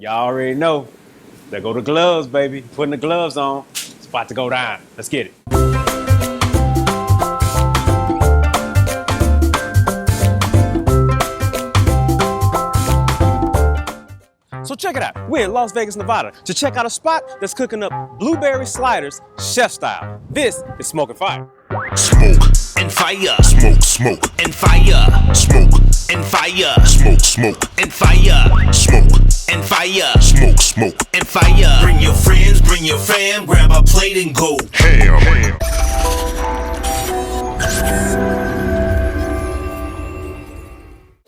Y'all already know. There go the gloves, baby. Putting the gloves on. It's about to go down. Let's get it. So check it out. We're in Las Vegas, Nevada to check out a spot that's cooking up blueberry sliders chef style. This is Smoke and Fire. Smoke and fire. Smoke, smoke and fire. Smoke and fire. Smoke, smoke and fire. Smoke and fire. Smoke, smoke and fire. Bring your friends, bring your fam, grab a plate and go ham. Ham.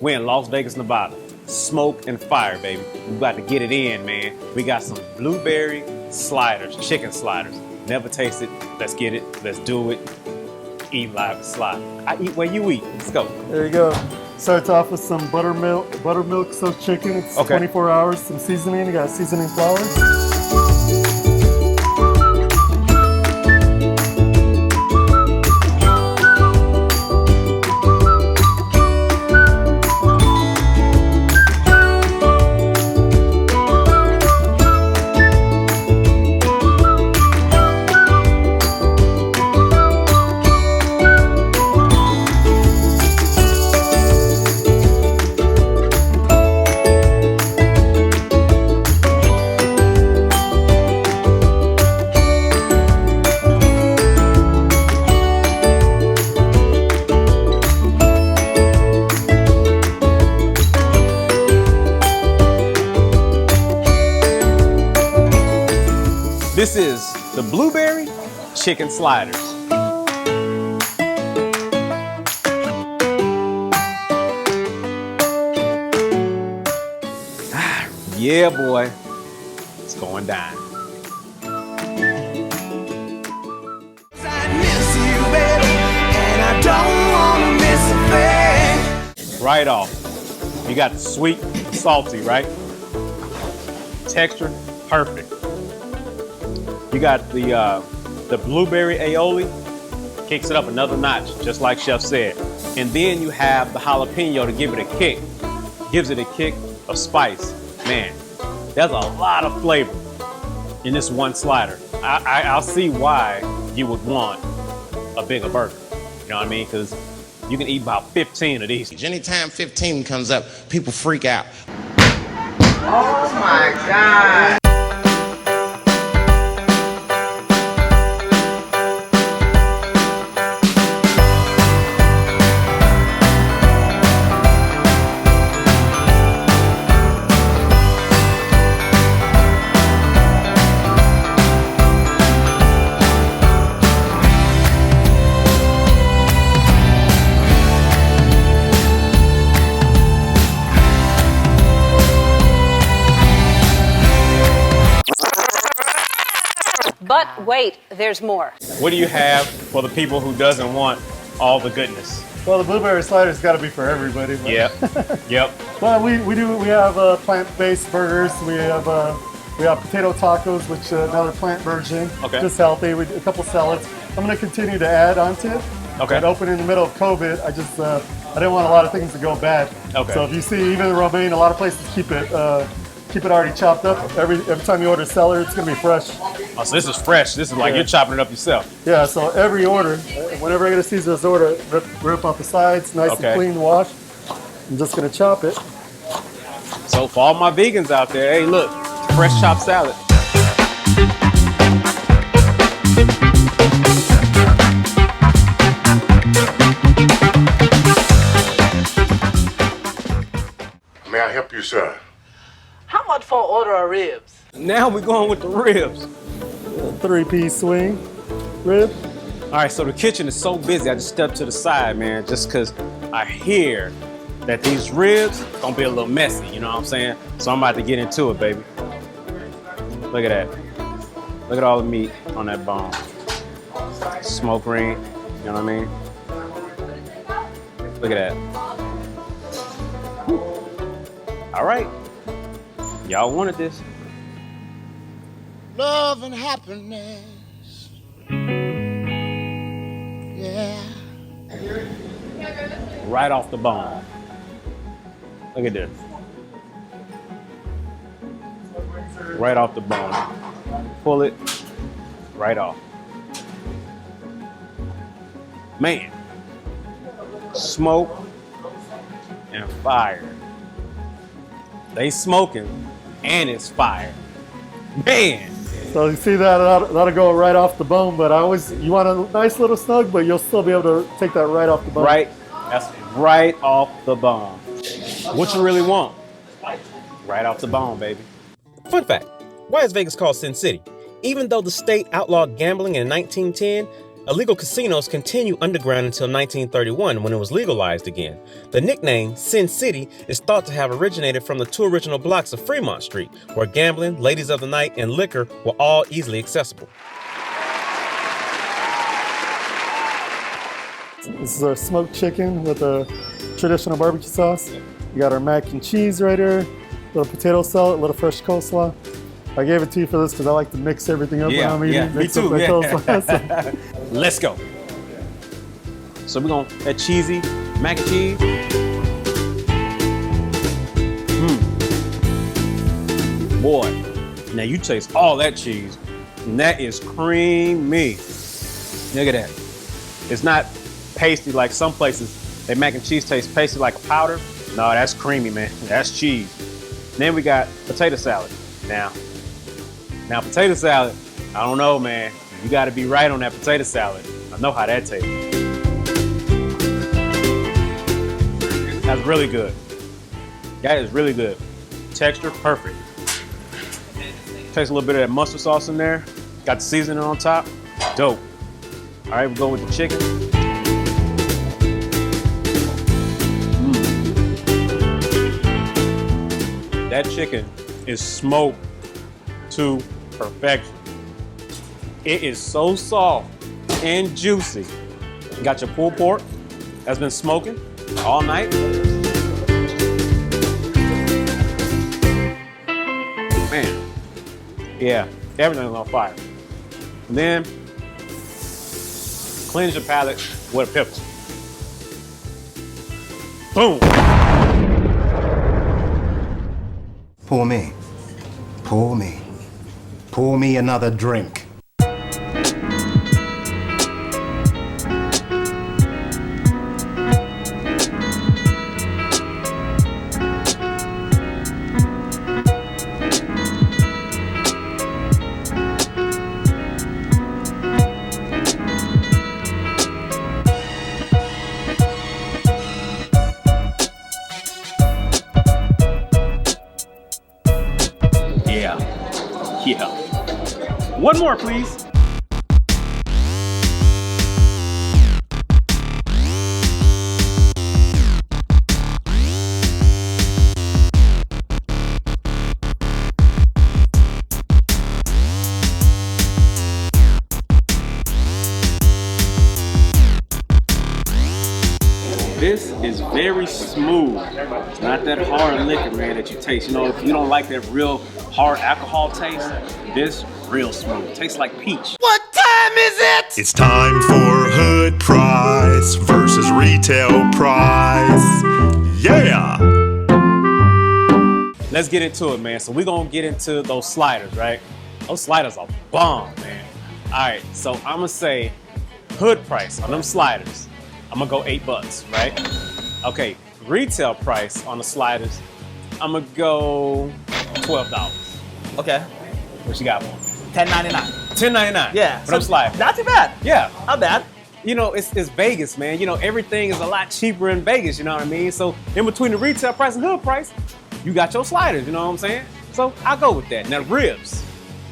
We're in Las Vegas, Nevada. Smoke and Fire, baby. We about to get it in, man. We got some blueberry sliders, chicken sliders. Never tasted. Let's get it. Let's do it. Eat live slide. I eat where you eat. Let's go. There you go. Starts off with some buttermilk soaked chicken. It's Okay. 24 hours. Some seasoning. You got seasoning flour. This is the blueberry chicken sliders. Yeah, boy. It's going down. Right off. You got the sweet, salty, right? Texture, perfect. You got the blueberry aioli, kicks it up another notch, just like Chef said. And then you have the jalapeno to give it a kick. Gives it a kick of spice. Man, there's a lot of flavor in this one slider. I'll see why you would want a bigger burger. You know what I mean? Because you can eat about 15 of these. Anytime 15 comes up, people freak out. Oh my God. But wait, there's more. What do you have for the people who doesn't want all the goodness? Well, the blueberry slider's got to be for everybody. But Yep. Well, we have plant-based burgers. We have potato tacos, which another plant version. Okay. Just healthy. We a couple salads. I'm going to continue to add onto it. Okay. It opened in the middle of COVID. I didn't want a lot of things to go bad. Okay. So if you see even the romaine, a lot of places keep it already chopped up. Every time you order celery, it's going to be fresh. Oh, so this is fresh. This is like you're chopping it up yourself. Yeah, so every order, whenever I get a Caesar's order, rip off the sides, nice and clean, wash. I'm just gonna chop it. So for all my vegans out there, hey, look, fresh chopped salad. May I help you, sir? How much for an order of ribs? Now we're going with the ribs. 3-piece swing rib. All right, so the kitchen is so busy, I just stepped to the side, man, just because I hear that these ribs gonna be a little messy, you know what I'm saying? So I'm about to get into it, baby. Look at that. Look at all the meat on that bone. Smoke ring, you know what I mean? Look at that. Whew. All right, y'all wanted this. Love and happiness. Yeah. Right off the bone. Look at this. right off the bone. Pull it right off. Man, smoke and fire. They smoking and it's fire. Man. So you see that'll go right off the bone, but you want a nice little snug, but you'll still be able to take that right off the bone. Right, that's right off the bone. What you really want? Right off the bone, baby. Fun fact, why is Vegas called Sin City? Even though the state outlawed gambling in 1910, illegal casinos continued underground until 1931 when it was legalized again. The nickname, Sin City, is thought to have originated from the two original blocks of Fremont Street, where gambling, ladies of the night, and liquor were all easily accessible. This is our smoked chicken with a traditional barbecue sauce. We got our mac and cheese right here, little potato salad, little fresh coleslaw. I gave it to you for this because I like to mix everything up when I'm eating. Yeah, me too. Yeah. Let's go. So we're gonna that cheesy mac and cheese. Boy, now you taste all that cheese, and that is creamy. Look at that. It's not pasty like some places. That mac and cheese tastes pasty like a powder. No, that's creamy, man. That's cheese. Then we got potato salad. Now potato salad, I don't know, man. You gotta be right on that potato salad. I know how that tastes. That's really good. That is really good. Texture, perfect. Takes a little bit of that mustard sauce in there. Got the seasoning on top. Dope. All right, we'll go with the chicken. That chicken is smoked to perfection. It is so soft and juicy. You got your pulled pork that's been smoking all night. Man, yeah, everything's on fire. And then cleanse your palate with a pepper. Boom. Pour me. Pour me. Pour me another drink. Yeah. One more, please. This is very smooth. It's not that hard liquor, man, that you taste. You know, if you don't like that real hard alcohol taste, this real smooth. Tastes like peach. What time is it? It's time for hood price versus retail price. Yeah! Let's get into it, man. So we're gonna get into those sliders, right? Those sliders are bomb, man. All right, so I'm gonna say hood price on them sliders. I'm gonna go $8, right? Okay, retail price on the sliders, I'm gonna go $12. Okay. What you got for them? $10.99. $10.99. Yeah. For them sliders. Not too bad. Yeah. Not bad. You know, it's Vegas, man. You know, everything is a lot cheaper in Vegas, you know what I mean? So in between the retail price and hood price, you got your sliders, you know what I'm saying? So I'll go with that. Now ribs.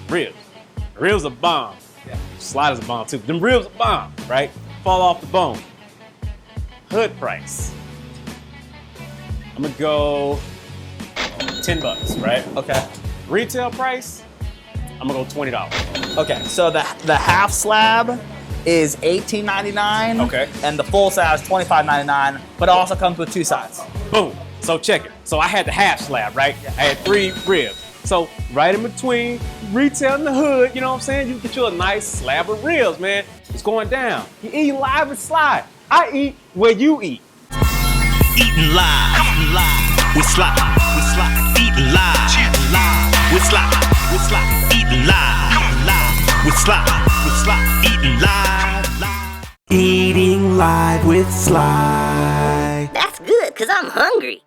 Ribs are bomb. Yeah. Sliders are bomb too. Them ribs are bomb, right? Fall off the bone. Hood price. I'm gonna go $10, right? Okay. Retail price, I'm gonna go $20. Okay, so the half slab is $18.99. Okay. And the full slab is $25.99, but it also comes with two sides. Boom. So check it. So I had the half slab, right? I had 3 ribs. So right in between retail and the hood, you know what I'm saying? You get you a nice slab of ribs, man. It's going down. You eat live and slide. I eat where you eat. Eating live. We slide. Eating live. We slide. eating live with Sly, eating live. Eating live with Sly. That's good, 'cause I'm hungry.